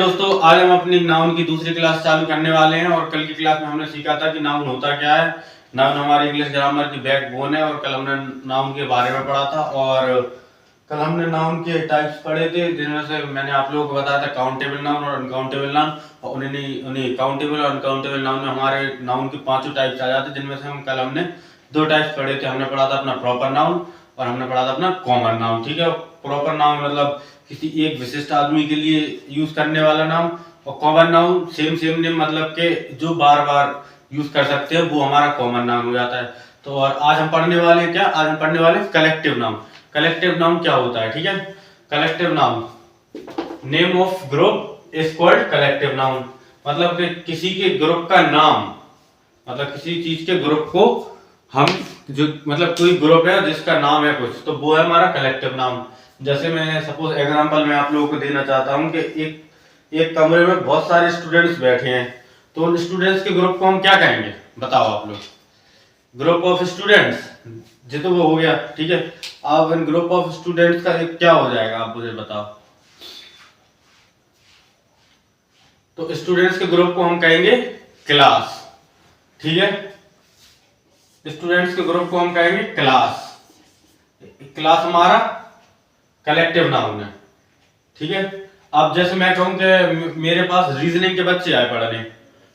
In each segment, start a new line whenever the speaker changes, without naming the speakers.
दोस्तों, आज हम अपनी नाउन की दूसरी क्लास चालू करने वाले हैं और कल की क्लास में हमने सीखा था कि नाउन होता क्या है। नाउन हमारी इंग्लिश ग्रामर की बैकबोन है और कल हमने नाउन के बारे में पढ़ा था। और कल हमने नाउन के टाइप्स पढ़े थे, जिनमें से मैंने आप लोगों को बताया था काउंटेबल नाउन और अनकाउंटेबल नाउन। और उन्हीं काउंटेबल और अनकाउंटेबल नाउन में हमारे नाउन के पांचों टाइप्स आ जाते, जिनमें से हम कल हमने दो टाइप्स पढ़े थे। हमने पढ़ा था अपना प्रॉपर नाउन और हमने पढ़ा था अपना कॉमन नाउन। ठीक है, प्रॉपर नाउन मतलब किसी एक विशिष्ट आदमी के लिए यूज करने वाला नाउन, और कॉमन नाउन सेम नेम मतलब के जो बार बार यूज कर सकते हैं, वो हमारा कॉमन नाउन हो जाता है। तो और आज हम पढ़ने वाले हैं क्या, आज हम पढ़ने वाले हैं कलेक्टिव नाउन। कलेक्टिव नाउन क्या होता है, ठीक है। Collective noun, name of group is called collective noun. मतलब कि किसी के ग्रुप का नाम, मतलब किसी चीज के ग्रुप को हम जो मतलब कोई ग्रुप है जिसका नाम है कुछ, तो वो है हमारा कलेक्टिव नाउन। जैसे मैं सपोज एग्जांपल मैं आप लोगों को देना चाहता हूं कि एक कमरे में बहुत सारे स्टूडेंट्स बैठे हैं, तो उन स्टूडेंट्स के ग्रुप को हम क्या कहेंगे, बताओ आप लोग। ग्रुप ऑफ स्टूडेंट्स, जी तो वो हो गया, ठीक है। अब इन ग्रुप ऑफ स्टूडेंट्स का एक क्या हो जाएगा, आप मुझे बताओ। तो स्टूडेंट्स के ग्रुप को हम कहेंगे क्लास, ठीक है। स्टूडेंट्स के ग्रुप को हम कहेंगे क्लास। क्लास हमारा कलेक्टिव नाउन है, ठीक है। अब जैसे मैं कहूं कि मेरे पास रीजनिंग के बच्चे आए पढ़ने,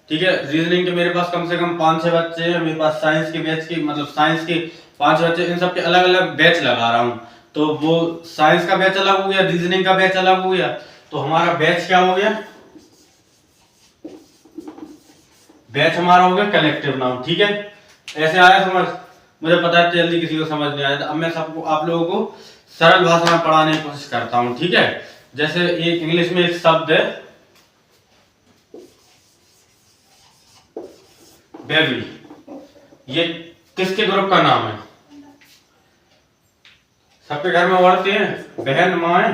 ठीक है। रीजनिंग के मेरे पास कम से कम 5-6 बच्चे हैं। मेरे पास साइंस के बैच के मतलब साइंस के 5 बच्चे, इन सबके अलग अलग बैच लगा रहा हूं। तो वो साइंस का बैच अलग हो गया, रीजनिंग का बैच अलग हो गया, तो हमारा बैच क्या हो गया, बैच हमारा हो गया कलेक्टिव नाउन, ठीक है। ऐसे आया समझ, मुझे पता है जल्दी किसी को समझ नहीं आया। अब मैं सबको आप लोगों को सरल भाषा में पढ़ाने की कोशिश करता हूं, ठीक है। जैसे एक इंग्लिश में एक शब्द है बेबी, ये किसके ग्रुप का नाम है। सबके घर में औरतें हैं, बहन, माँ है,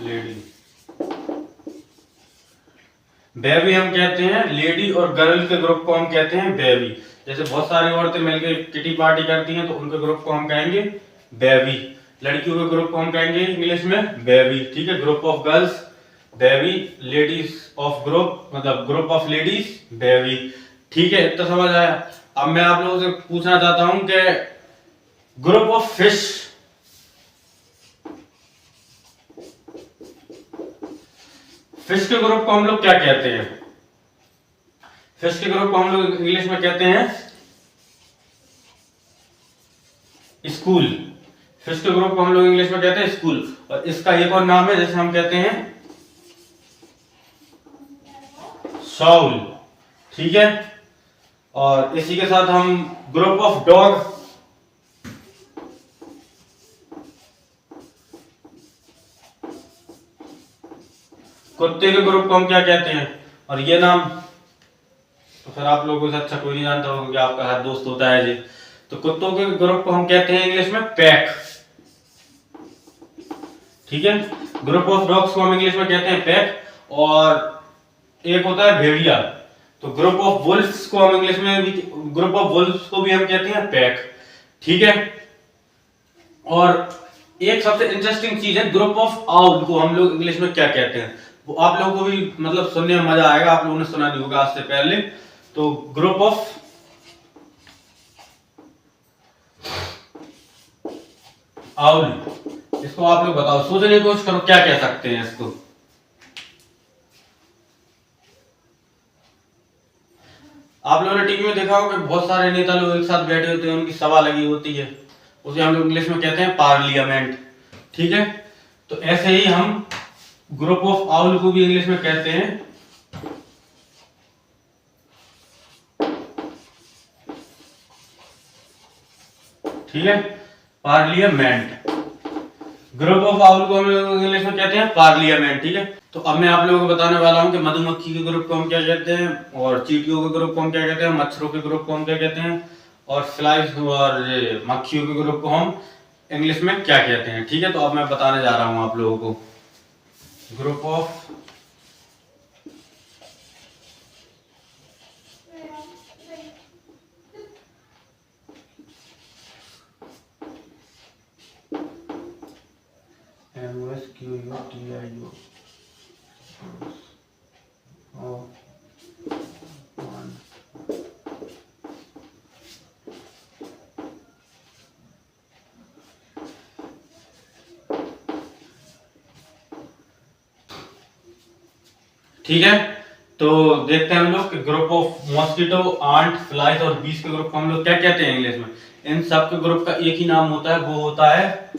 लेडी। बेबी हम कहते हैं लेडी, और गर्ल के ग्रुप को हम कहते हैं बेबी। जैसे बहुत सारी औरतें मिलकर किटी पार्टी करती हैं, तो उनके ग्रुप को हम कहेंगे बेबी। लड़कियों के ग्रुप को हम कहेंगे इंग्लिश में बेबी, ठीक है। Group of girls baby, ladies of group मतलब ग्रुप ऑफ लेडीज बेबी, ठीक है। तो समझ आया। अब मैं आप लोगों से पूछना चाहता हूं कि ग्रुप ऑफ फिश, फिश के ग्रुप को हम लोग क्या कहते हैं। फिश के ग्रुप को हम लोग इंग्लिश में कहते हैं स्कूल। फिश के ग्रुप को हम लोग इंग्लिश में कहते हैं स्कूल। और इसका एक और नाम है, जैसे हम कहते हैं शाउल, ठीक है। और इसी के साथ हम ग्रुप ऑफ डॉग, कुत्ते के ग्रुप को हम क्या कहते हैं। और ये नाम तो फिर आप लोगों से अच्छा कोई नहीं जानता होगा कि आपका हर दोस्त होता है जी। तो कुत्तों के ग्रुप को हम कहते हैं इंग्लिश में पैक, ठीक है। ग्रुप ऑफ डॉग्स को हम इंग्लिश में कहते हैं पैक। और एक होता है भेड़िया, तो ग्रुप ऑफ वुल्फ्स को हम इंग्लिश में भी, ग्रुप ऑफ वुल्फ्स को भी हम कहते हैं पैक, ठीक है। और एक सबसे इंटरेस्टिंग चीज है, ग्रुप ऑफ आउल को हम लोग इंग्लिश में क्या कहते हैं। वो आप लोगों को भी मतलब सुनने में मजा आएगा, आप लोगों ने सुना नहीं होगा आज से पहले। तो ग्रुप ऑफ आउल, इसको आप लोग बताओ, सोचने की कोशिश करो क्या कह सकते हैं इसको। आप लोगों ने टीवी में देखा होगा कि बहुत सारे नेता लोग एक साथ बैठे होते हैं, उनकी सभा लगी होती है, उसे हम लोग इंग्लिश में कहते हैं पार्लियामेंट, ठीक है। तो ऐसे ही हम ग्रुप ऑफ आउल को भी इंग्लिश में कहते हैं ठीक है पार्लियामेंट। ग्रुप ऑफ आउल को हम लोग इंग्लिश में कहते हैं पार्लियामेंट, ठीक है। तो अब मैं आप लोगों को बताने वाला हूं कि मधुमक्खी के ग्रुप को हम क्या कहते हैं, और चींटियों के ग्रुप को हम क्या कहते हैं, मच्छरों के ग्रुप को हम क्या कहते हैं, और फ्लाइज और मक्खियों के ग्रुप को हम इंग्लिश में क्या कहते हैं, ठीक है। तो अब मैं बताने जा रहा हूं आप लोगों को ग्रुप ऑफ MOSQUTIO ओ 1। ठीक है, तो देखते हैं हम लोग group of mosquito, ant, flies और बीस के ग्रुप को हम लोग क्या कहते हैं इंग्लिश में। इन सब के ग्रुप का एक ही नाम होता है, वो होता है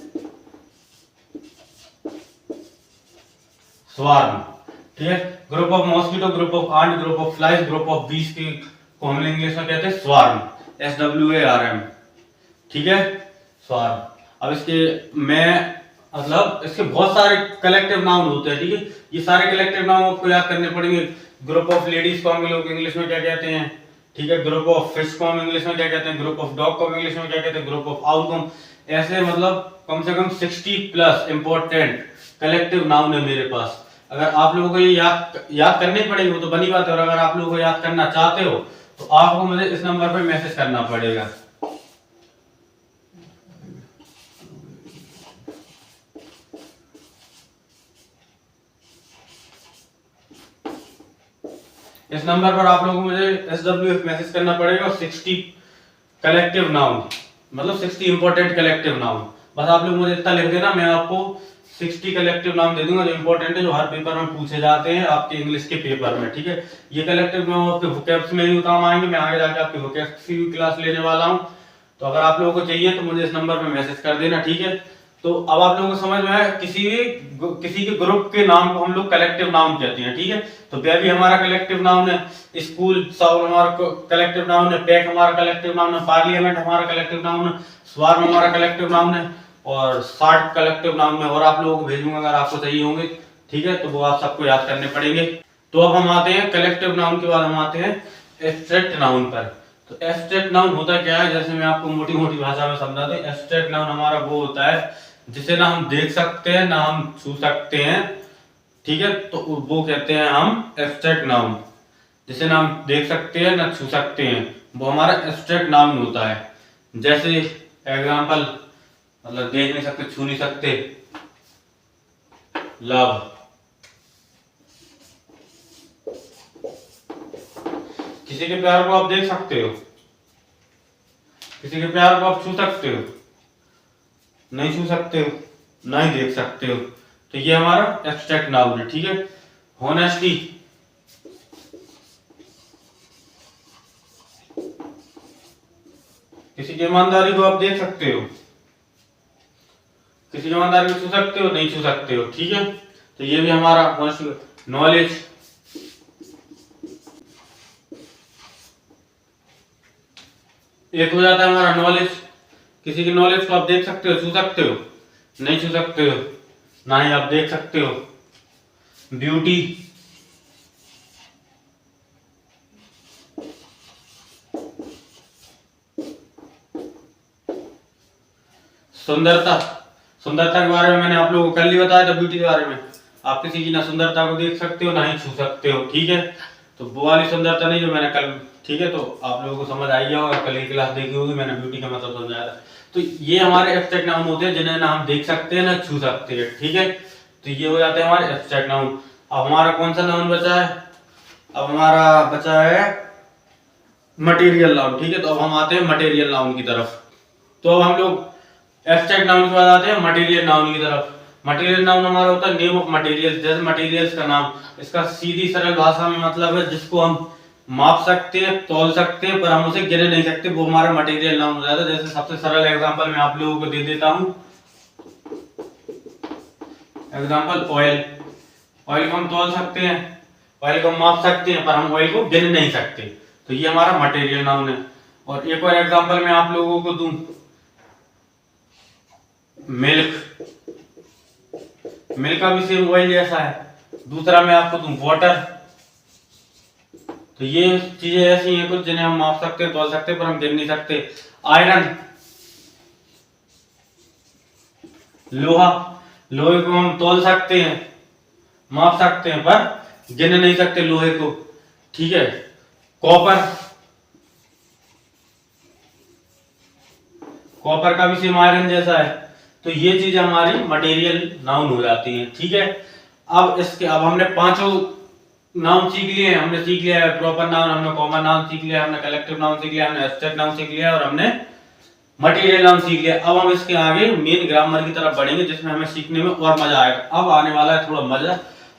स्वार्म। ठीक है, group of mosquito, group of ant, group of flies, group of bees के को हम इंग्लिश में कहते हैं स्वार्म, SWARM। ठीक है, स्वार्म। अब इसके मैं मतलब इसके बहुत सारे कलेक्टिव नाउन होते हैं। ठीक है, ये सारे कलेक्टिव नाउन आपको याद करने पड़ेंगे। ग्रुप ऑफ लेडीज को हम लोग इंग्लिश में क्या कहते हैं। ठीक है, ग्रुप ऑफ फिश को हम इंग्लिश में क्या कहते हैं, ग्रुप ऑफ डॉग को हम इंग्लिश में क्या कहते हैं, ग्रुप ऑफ आउल को। ऐसे मतलब कम से कम 60 प्लस इंपॉर्टेंट कलेक्टिव नाउन है मेरे पास। अगर आप लोगों को ये याद करने पड़ेगी वो तो बनी बात है, और अगर आप लोगों को याद करना चाहते हो तो आपको मुझे इस नंबर पे मैसेज करना पड़ेगा। इस नंबर पर आप लोगों को मुझे SWF मैसेज करना पड़ेगा, और 60 कलेक्टिव नाउन मतलब 60 इंपॉर्टेंट कलेक्टिव नाउन। बस आप लोग मुझे इतना लिख देना, मैं आपको 60 कलेक्टिव नाउन दे दूंगा जो इंपॉर्टेंट है, जो हर पेपर में पूछे जाते हैं आपके इंग्लिश के पेपर में। ठीक है, ये कलेक्टिव नाउन आपके वोकैब्स में ही काम आएंगे। मैं आगे जाके आपके वोकैब्स की क्लास लेने वाला हूँ, तो अगर आप लोगों को चाहिए तो मुझे इस नंबर पर मैसेज कर देना। ठीक है, तो अब आप लोगों को समझ में आया किसी के ग्रुप के नाम को हम लोग कलेक्टिव नाउन कहते हैं। ठीक है, तो बेबी हमारा कलेक्टिव नाउन है, स्कूल साउल हमारा कलेक्टिव नाउन है, पैक हमारा कलेक्टिव नाउन है, पार्लियामेंट हमारा कलेक्टिव नाउन है, स्वार्म हमारा कलेक्टिव नाउन है, और 60 कलेक्टिव नाउन में और आप लोगों को भेजूंगा अगर आपको चाहिए होंगे। ठीक है, तो वो आप सबको याद करने पड़ेंगे। तो अब हम आते हैं कलेक्टिव नाउन के बाद हम आते हैं एब्स्ट्रैक्ट नाउन पर। तो एब्स्ट्रैक्ट नाउन होता क्या है, जैसे मैं आपको मोटी मोटी भाषा में समझा दूं। एब्स्ट्रैक्ट नाउन हमारा वो होता है जिसे ना हम देख सकते हैं ना हम छू सकते हैं। ठीक है, तो वो कहते हैं हम एब्स्ट्रैक्ट नाउन। जिसे ना हम देख सकते हैं ना छू सकते हैं, वो हमारा एब्स्ट्रैक्ट नाउन होता है। जैसे एग्जांपल मतलब देख नहीं सकते, छू नहीं सकते, लव। किसी के प्यार को आप देख सकते हो, किसी के प्यार को आप छू सकते हो, नहीं छू सकते हो, नहीं देख सकते हो, तो ये हमारा एब्स्ट्रैक्ट नाउन है। ठीक है, होनेस्टी, किसी की ईमानदारी को आप देख सकते हो, किसी की ईमानदारी को छू सकते हो, नहीं छू सकते हो। ठीक है, तो ये भी हमारा होनेस्टी। नॉलेज, एक हो जाता है हमारा नॉलेज। किसी की नॉलेज को आप देख सकते हो, छू सकते हो, नहीं छू सकते हो, ना ही आप देख सकते हो। ब्यूटी, सुंदरता, सुंदरता के बारे में मैंने आप लोगों को कल ही बताया था। ब्यूटी के बारे में आप किसी की ना सुंदरता को देख सकते हो ना ही छू सकते हो। ठीक है, तो वो वाली सुंदरता नहीं जो मैंने कल। ठीक है, तो आप लोगों को समझ आई गया होगा, कल की क्लास देखी होगी, मैंने ब्यूटी का मतलब समझाया था। तो ये हमारे एब्स्ट्रैक्ट नाउन होते हैं जिन्हें ना हम देख सकते हैं ना छू सकते हैं। ठीक है, तो ये हो जाते हैं हमारे एब्स्ट्रैक्ट नाउन। अब हमारा कौन सा नाउन बचा है, अब हमारा बचा है मटेरियल नाउन। ठीक है, तो अब हम आते हैं मटेरियल नाउन की तरफ। तो अब हम लोग एब्स्ट्रैक्ट नाउन के बाद आते हैं मटेरियल नाउन की तरफ। मटेरियल नाउन हमारा होता है नेम ऑफ मटेरियल। जैसे मटेरियल्स का नाम, इसका सीधी सरल भाषा में मतलब है जिसको हम माप सकते हैं, तौल सकते हैं, पर हम उसे गिने नहीं सकते, वो हमारा मटेरियल नाउन हो जाता है। जैसे सबसे सरल एग्जांपल मैं आप लोगों को दे देता हूं। एग्जांपल ऑयल, ऑयल को हम तौल सकते हैं, ऑयल को हम माप सकते हैं, पर हम ऑयल को गिन नहीं सकते, तो ये हमारा मटेरियल नाउन है। और एक और एग्जांपल मैं आप लोगों को दूं, मिल्क, मिल्क का भी सेम ऑयल जैसा है। दूसरा मैं आपको दूं वाटर, तो ये चीजें ऐसी हैं कुछ जिन्हें हम माप सकते हैं, तौल सकते हैं, पर हम गिन नहीं सकते। आयरन, लोहा, लोहे को हम तौल सकते हैं, माप सकते हैं, पर गिन नहीं सकते लोहे को। ठीक है, कॉपर, कॉपर का भी सेम आयरन जैसा है, तो ये चीज हमारी मटेरियल नाउन हो जाती है। ठीक है, अब हमने पांचों नाउन सीख लिए हैं। हमने सीख लिया है प्रॉपर नाउन, हमने कॉमन नाउन सीख लिया, हमने कलेक्टिव नाउन सीख लिया, हमने एब्स्ट्रैक्ट नाउन सीख लिया और हमने मटेरियल नाउन सीख लिया। अब हम इसके आगे मेन ग्रामर की तरफ बढ़ेंगे जिसमें हमें सीखने में और मजा आएगा। अब आने वाला है थोड़ा मजा,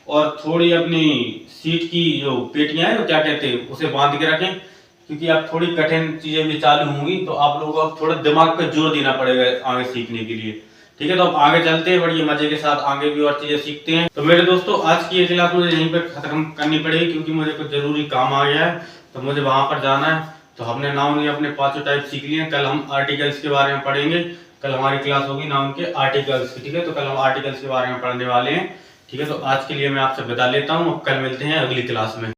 और थोड़ी अपनी सीट की जो पेटियां हैं, क्या कहते हैं, उसे बांध के रखें, क्योंकि अब थोड़ी कठिन चीजें भी चालू होंगी, तो आप लोगों को अब थोड़ा दिमाग पे जोर देना पड़ेगा आगे सीखने के लिए। ठीक है, तो अब आगे चलते हैं, बड़ी मजे के साथ आगे भी और चीजें सीखते हैं। तो मेरे दोस्तों, आज की ये क्लास मुझे यहीं पर खत्म करनी पड़ेगी, क्योंकि मुझे कुछ जरूरी काम आ गया है, तो मुझे वहां पर जाना है। तो हमने नाउन के अपने पांचों टाइप सीख लिए। कल हम आर्टिकल्स के बारे में पढ़ेंगे। कल हमारी क्लास होगी नाउन के आर्टिकल्स की। ठीक है, तो कल हम आर्टिकल्स के बारे में पढ़ने वाले हैं। ठीक है, तो आज के लिए मैं आपसे विदा लेता हूँ। अब कल मिलते हैं अगली क्लास में।